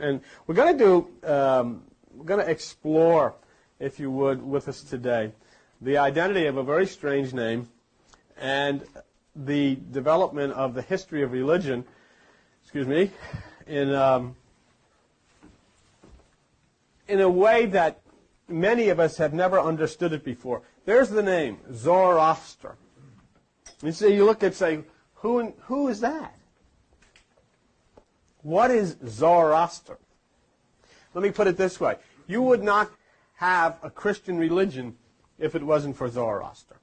And we're going to explore, if you would, with us today, the identity of a very strange name and the development of the history of religion, in a way that many of us have never understood it before. There's the name, Zoroaster. You look and say, who is that? What is Zoroaster? Let me put it this way. You would not have a Christian religion if it wasn't for Zoroaster.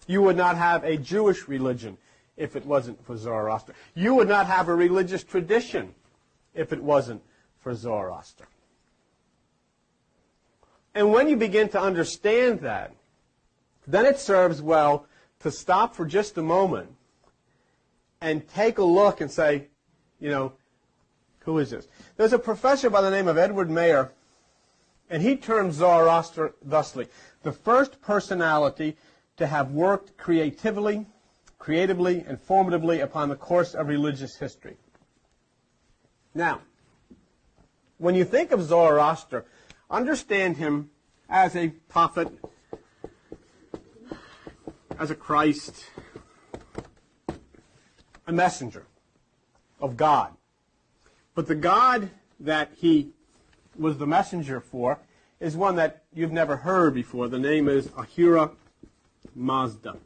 You would not have a Jewish religion if it wasn't for Zoroaster. You would not have a religious tradition if it wasn't for Zoroaster. And when you begin to understand that, then it serves well to stop for just a moment and take a look and say, who is this? There's a professor by the name of Edward Mayer, and he termed Zoroaster thusly: the first personality to have worked creatively, and formatively upon the course of religious history. Now, when you think of Zoroaster, understand him as a prophet, as a Christ, a messenger of God. But the God that he was the messenger for is one that you've never heard before. The name is Ahura Mazda.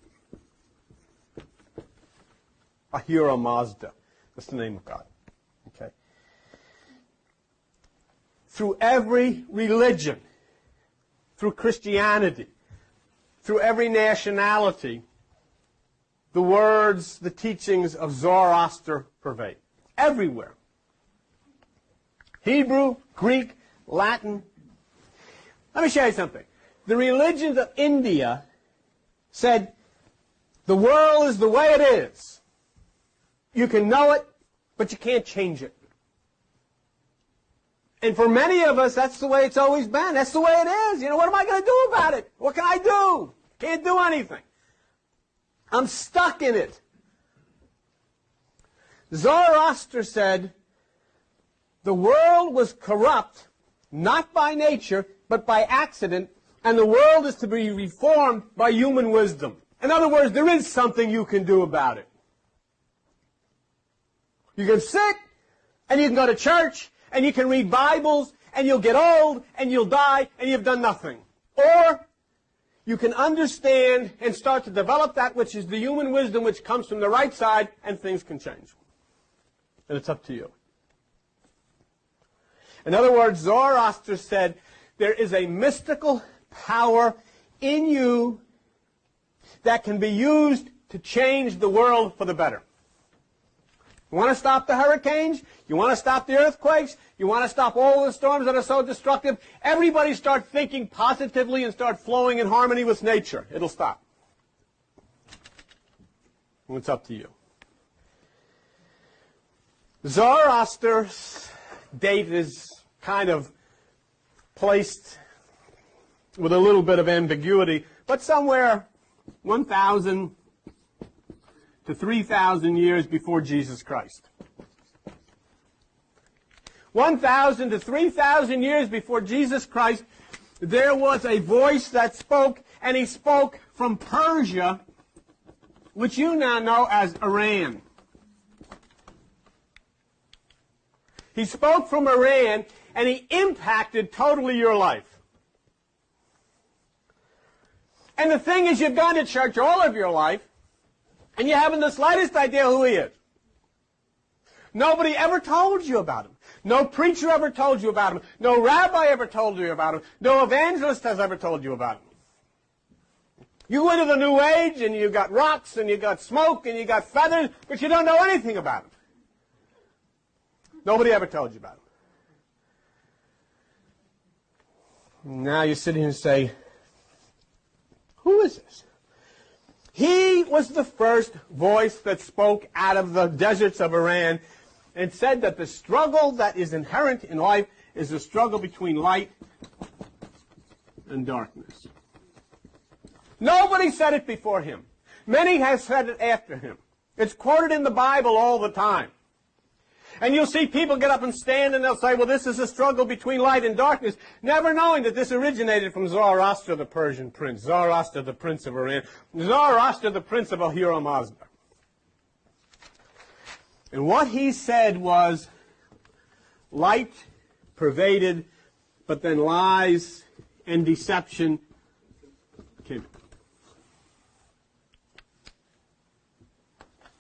Ahura Mazda. That's the name of God. Okay. Through every religion, through Christianity, through every nationality, the words, the teachings of Zoroaster pervade. Everywhere. Hebrew, Greek, Latin. Let me show you something. The religions of India said, the world is the way it is. You can know it, but you can't change it. And for many of us, that's the way it's always been. That's the way it is. What am I going to do about it? What can I do? Can't do anything. I'm stuck in it. Zoroaster said, the world was corrupt, not by nature, but by accident, and the world is to be reformed by human wisdom. In other words, there is something you can do about it. You can sit, and you can go to church, and you can read Bibles, and you'll get old, and you'll die, and you've done nothing. Or you can understand and start to develop that which is the human wisdom which comes from the right side, and things can change. And it's up to you. In other words, Zoroaster said, there is a mystical power in you that can be used to change the world for the better. You want to stop the hurricanes? You want to stop the earthquakes? You want to stop all the storms that are so destructive? Everybody start thinking positively and start flowing in harmony with nature. It'll stop. And it's up to you. Zoroaster's date is kind of placed with a little bit of ambiguity, but somewhere 1,000 to 3,000 years before Jesus Christ. 1,000 to 3,000 years before Jesus Christ, there was a voice that spoke, and he spoke from Persia, which you now know as Iran. He spoke from Iran, and he impacted totally your life. And the thing is, you've gone to church all of your life, and you haven't the slightest idea who he is. Nobody ever told you about him. No preacher ever told you about him. No rabbi ever told you about him. No evangelist has ever told you about him. You went to the New Age, and you got rocks, and you got smoke, and you got feathers, but you don't know anything about him. Nobody ever told you about him. Now you sit here and say, who is this? He was the first voice that spoke out of the deserts of Iran and said that the struggle that is inherent in life is the struggle between light and darkness. Nobody said it before him. Many have said it after him. It's quoted in the Bible all the time. And you'll see people get up and stand and they'll say, well, this is a struggle between light and darkness, never knowing that this originated from Zoroaster, the Persian prince, Zoroaster, the prince of Iran, Zoroaster, the prince of Ahura Mazda. And what he said was, light pervaded, but then lies and deception came.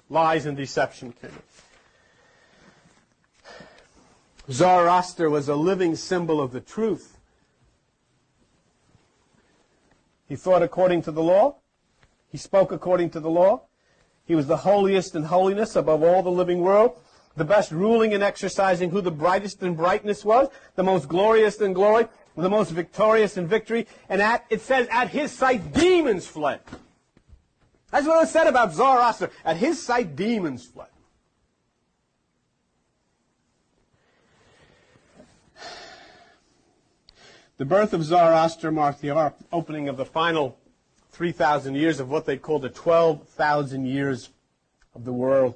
Lies and deception came. Zoroaster was a living symbol of the truth. He thought according to the law. He spoke according to the law. He was the holiest in holiness above all the living world, the best ruling and exercising who the brightest in brightness was, the most glorious in glory, the most victorious in victory. And it says, at his sight, demons fled. That's what it was said about Zoroaster. At his sight, demons fled. The birth of Zoroaster marked the opening of the final 3,000 years of what they call the 12,000 years of the world.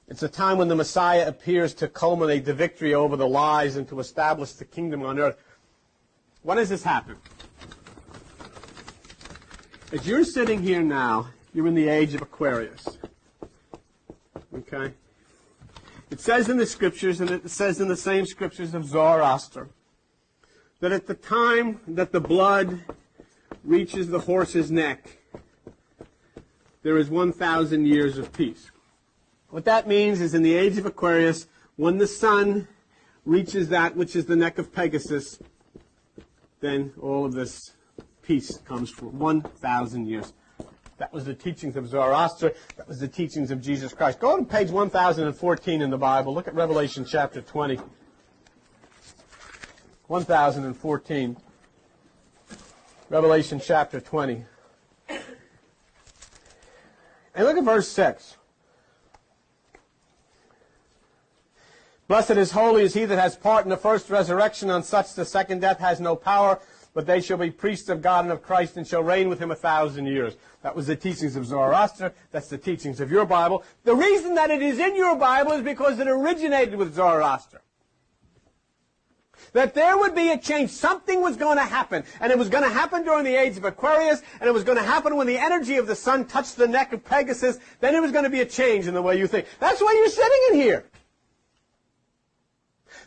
It's a time when the Messiah appears to culminate the victory over the lies and to establish the kingdom on earth. When does this happen? As you're sitting here now, you're in the age of Aquarius. Okay? It says in the scriptures, and it says in the same scriptures of Zoroaster, that at the time that the blood reaches the horse's neck, there is 1,000 years of peace. What that means is in the age of Aquarius, when the sun reaches that which is the neck of Pegasus, then all of this peace comes for 1,000 years. That was the teachings of Zoroaster. That was the teachings of Jesus Christ. Go to page 1014 in the Bible. Look at Revelation chapter 20. 1014. Revelation chapter 20. And look at verse 6. Blessed is holy is he that has part in the first resurrection. On such the second death has no power, but they shall be priests of God and of Christ and shall reign with him 1,000 years. That was the teachings of Zoroaster. That's the teachings of your Bible. The reason that it is in your Bible is because it originated with Zoroaster. That there would be a change. Something was going to happen. And it was going to happen during the age of Aquarius, and it was going to happen when the energy of the sun touched the neck of Pegasus. Then there was going to be a change in the way you think. That's why you're sitting in here.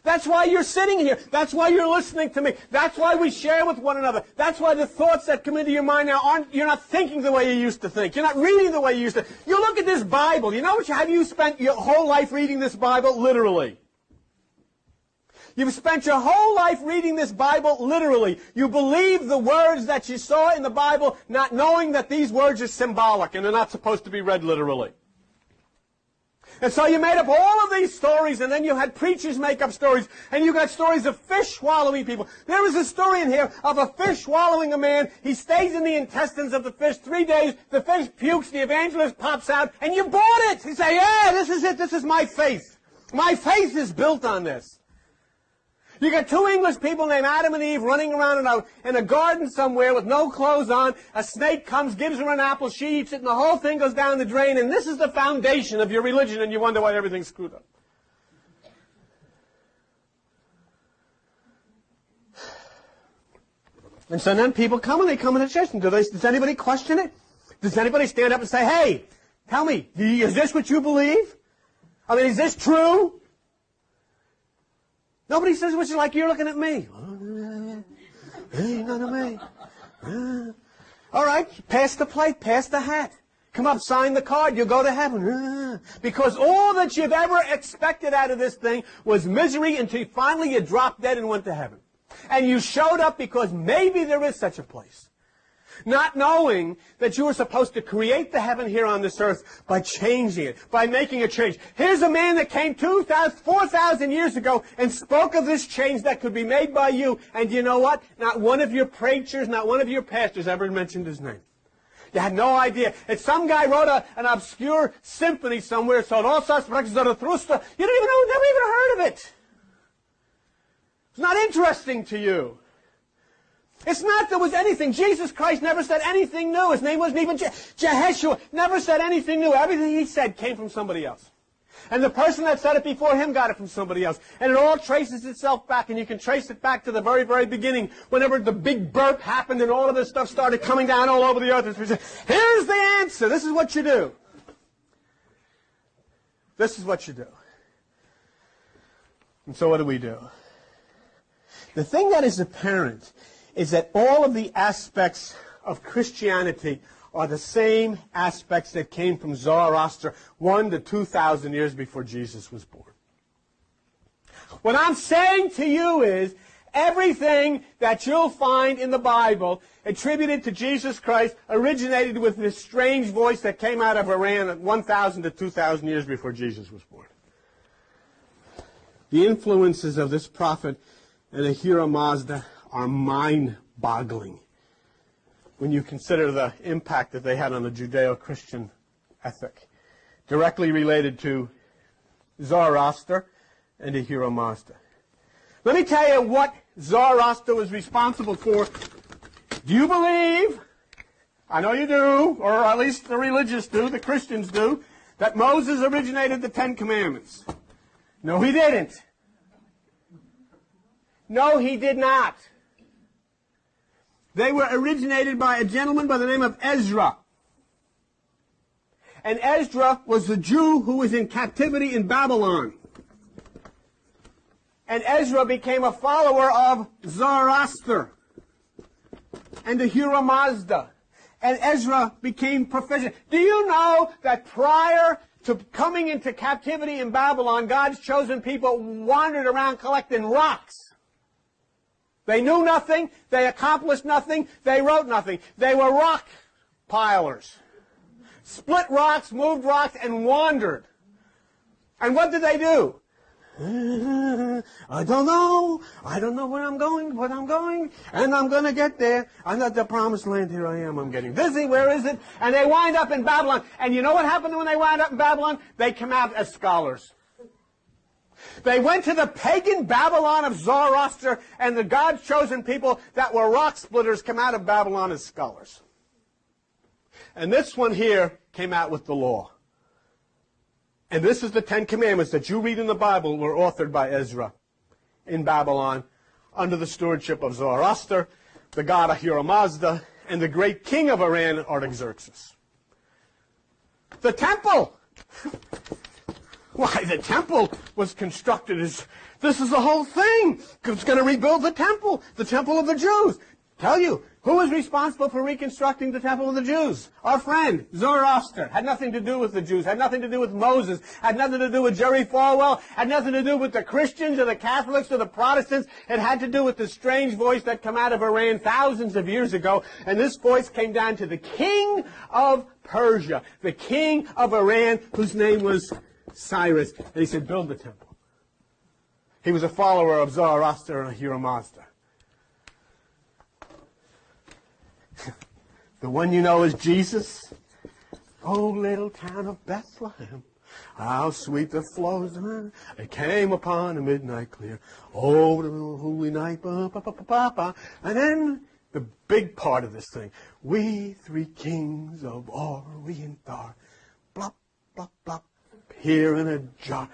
That's why you're sitting here. That's why you're listening to me. That's why we share with one another. That's why the thoughts that come into your mind now you're not thinking the way you used to think. You're not reading the way you used to. You look at this Bible. You know what? Have you spent your whole life reading this Bible? Literally. You've spent your whole life reading this Bible literally. You believe the words that you saw in the Bible, not knowing that these words are symbolic and they're not supposed to be read literally. And so you made up all of these stories, and then you had preachers make up stories, and you got stories of fish swallowing people. There is a story in here of a fish swallowing a man. He stays in the intestines of the fish 3 days. The fish pukes. The evangelist pops out, and you bought it. You say, yeah, this is it. This is my faith. My faith is built on this. You got two English people named Adam and Eve running around in a garden somewhere with no clothes on. A snake comes, gives her an apple, she eats it, and the whole thing goes down the drain. And this is the foundation of your religion, and you wonder why everything's screwed up. And so then people come, and they come into church, and does anybody question it? Does anybody stand up and say, hey, tell me, is this what you believe? I mean, is this true? Nobody says what you like. You're looking at me. Ain't none of me. All right, pass the plate, pass the hat. Come up, sign the card. You'll go to heaven. Because all that you've ever expected out of this thing was misery until finally you dropped dead and went to heaven. And you showed up because maybe there is such a place. Not knowing that you were supposed to create the heaven here on this earth by changing it, by making a change. Here's a man that came 4,000 years ago and spoke of this change that could be made by you. And you know what? Not one of your preachers, not one of your pastors ever mentioned his name. You had no idea. If some guy wrote an obscure symphony somewhere, so all sorts of Zarathustra, you don't even know, never even heard of it. It's not interesting to you. It's not there was anything. Jesus Christ never said anything new. His name wasn't even Jeheshua. Never said anything new. Everything he said came from somebody else. And the person that said it before him got it from somebody else. And it all traces itself back, and you can trace it back to the very, very beginning, whenever the big burp happened and all of this stuff started coming down all over the earth. Here's the answer. This is what you do. This is what you do. And so what do? The thing that is apparent is that all of the aspects of Christianity are the same aspects that came from Zoroaster 1,000 to 2,000 years before Jesus was born. What I'm saying to you is everything that you'll find in the Bible attributed to Jesus Christ originated with this strange voice that came out of Iran 1,000 to 2,000 years before Jesus was born. The influences of this prophet and Ahura Mazda are mind-boggling when you consider the impact that they had on the Judeo-Christian ethic, directly related to Zoroaster and Ahura Mazda. Let me tell you what Zoroaster was responsible for. Do you believe, I know you do, or at least the religious do, the Christians do, that Moses originated the Ten Commandments? No, he didn't. No, he did not. They were originated by a gentleman by the name of Ezra. And Ezra was the Jew who was in captivity in Babylon. And Ezra became a follower of Zoroaster and Ahura Mazda. And Ezra became proficient. Do you know that prior to coming into captivity in Babylon, God's chosen people wandered around collecting rocks? They knew nothing, they accomplished nothing, they wrote nothing. They were rock pilers. Split rocks, moved rocks, and wandered. And what did they do? I don't know where I'm going, and I'm going to get there. I'm at the promised land, here I am, I'm getting busy, where is it? And they wind up in Babylon. And you know what happened when they wind up in Babylon? They come out as scholars. They went to the pagan Babylon of Zoroaster, and the God's chosen people that were rock splitters come out of Babylon as scholars. And this one here came out with the law. And this is the Ten Commandments that you read in the Bible were authored by Ezra in Babylon under the stewardship of Zoroaster, the god Ahura Mazda, and the great king of Iran, Artaxerxes. The temple! Why, the temple was constructed as, this is the whole thing. It's going to rebuild the temple of the Jews. Tell you, who was responsible for reconstructing the temple of the Jews? Our friend, Zoroaster. Had nothing to do with the Jews, had nothing to do with Moses, had nothing to do with Jerry Falwell, had nothing to do with the Christians or the Catholics or the Protestants. It had to do with the strange voice that came out of Iran thousands of years ago. And this voice came down to the king of Persia, the king of Iran, whose name was Cyrus, and he said, build the temple. He was a follower of Zoroaster and Ahura Mazda. The one you know is Jesus. Oh, little town of Bethlehem, how sweet the flows. It came upon a midnight clear. Oh, the holy night. Ba, ba, ba, ba, ba, ba. And then the big part of this thing. We three kings of Orient are. Blop, blop, blop. Here in a jar.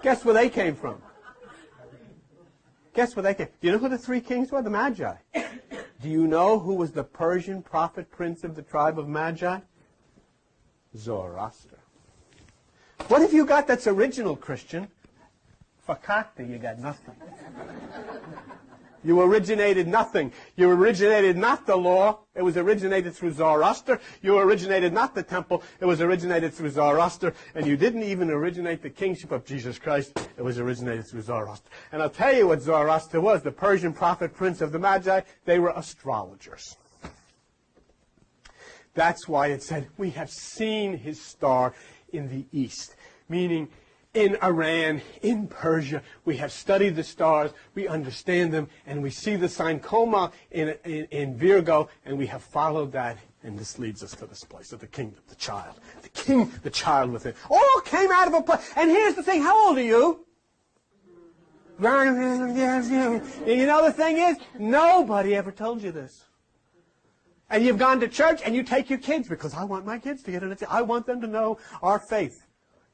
Guess where they came from? Guess where they came? Do you know who the three kings were? The Magi. Do you know who was the Persian prophet prince of the tribe of Magi? Zoroaster. What have you got that's original, Christian? Fakakta, you got nothing. You originated nothing. You originated not the law. It was originated through Zoroaster. You originated not the temple. It was originated through Zoroaster. And you didn't even originate the kingship of Jesus Christ. It was originated through Zoroaster. And I'll tell you what Zoroaster was, the Persian prophet prince of the Magi. They were astrologers. That's why it said, we have seen his star in the east. Meaning, in Iran, in Persia, we have studied the stars, we understand them, and we see the sign Coma in Virgo, and we have followed that, and this leads us to this place of the kingdom, the child. The king, the child within. All came out of a place. And here's the thing, how old are you? You know the thing is, nobody ever told you this. And you've gone to church and you take your kids because I want my kids to get in it. I want them to know our faith.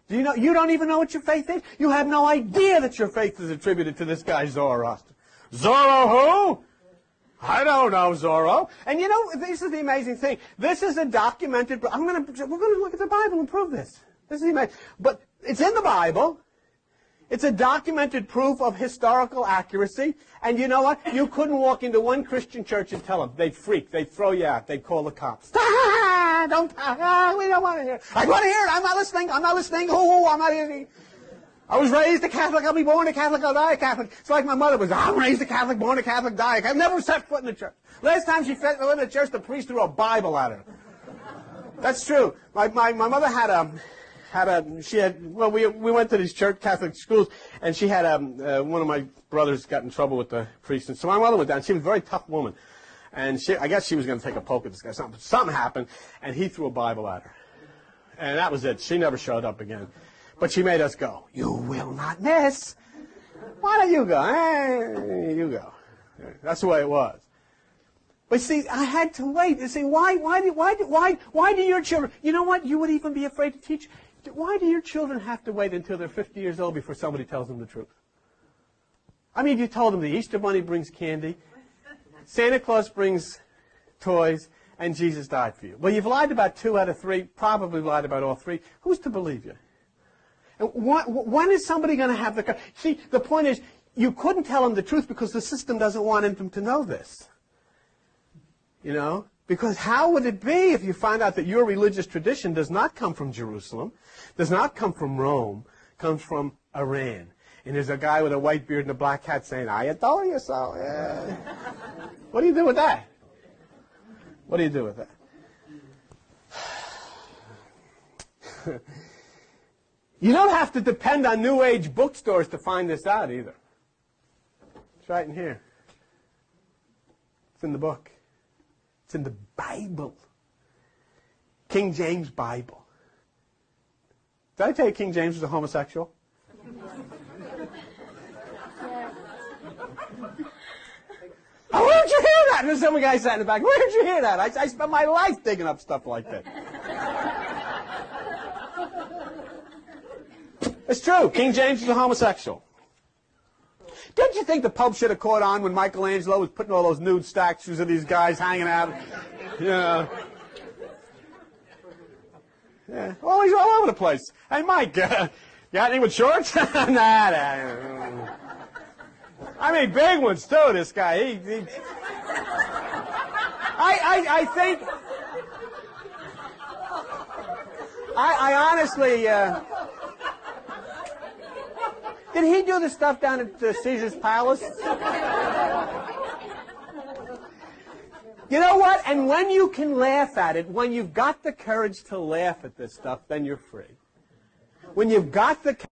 Do you know? You don't even know what your faith is. You have no idea that your faith is attributed to this guy Zoroaster. Zorro who? I don't know Zorro. And you know, this is the amazing thing. This is a documented. We're going to look at the Bible and prove this. This is the amazing. But it's in the Bible. It's a documented proof of historical accuracy. And you know what? You couldn't walk into one Christian church and tell them. They'd freak. They'd throw you out. They'd call the cops. We don't want to hear it. I want to hear it. I'm not listening. I'm not listening. I'm not listening. I was raised a Catholic. I'll be born a Catholic. I'll die a Catholic. It's like my mother was. I'm raised a Catholic, born a Catholic, die a Catholic. I've never set foot in the church. Last time she set foot in the church, the priest threw a Bible at her. That's true. My mother we went to these church Catholic schools, and she had one of my brothers got in trouble with the priest, and so my mother went down. She was a very tough woman, and I guess she was going to take a poke at this guy. Something happened, and he threw a Bible at her, and that was it. She never showed up again, but she made us go. You will not miss. Why don't you go? Hey, you go. That's the way it was. But see, I had to wait. You see, why do your children? You know what? You would even be afraid to teach. Why do your children have to wait until they're 50 years old before somebody tells them the truth? I mean, you told them the Easter Bunny brings candy, Santa Claus brings toys, and Jesus died for you. Well, you've lied about 2 out of 3, probably lied about all 3. Who's to believe you? And when is somebody going to have the... See, the point is, you couldn't tell them the truth because the system doesn't want them to know this. You know? Because how would it be if you find out that your religious tradition does not come from Jerusalem, does not come from Rome, comes from Iran? And there's a guy with a white beard and a black hat saying, I adore you so. Yeah. What do you do with that? What do you do with that? You don't have to depend on New Age bookstores to find this out either. It's right in here. It's in the book. It's in the Bible. King James Bible. Did I tell you King James was a homosexual? Oh, where'd you hear that? There's some guy sat in the back. Where'd you hear that? I spent my life digging up stuff like that. It's true. King James was a homosexual. Didn't you think the Pope should have caught on when Michelangelo was putting all those nude statues of these guys hanging out? Yeah. Yeah. Well, he's all over the place. Hey, Mike, got any with shorts? Nah. I mean, big ones, too, this guy. I think... I honestly... Did he do the stuff down at Caesar's Palace? You know what? And when you can laugh at it, when you've got the courage to laugh at this stuff, then you're free. When you've got the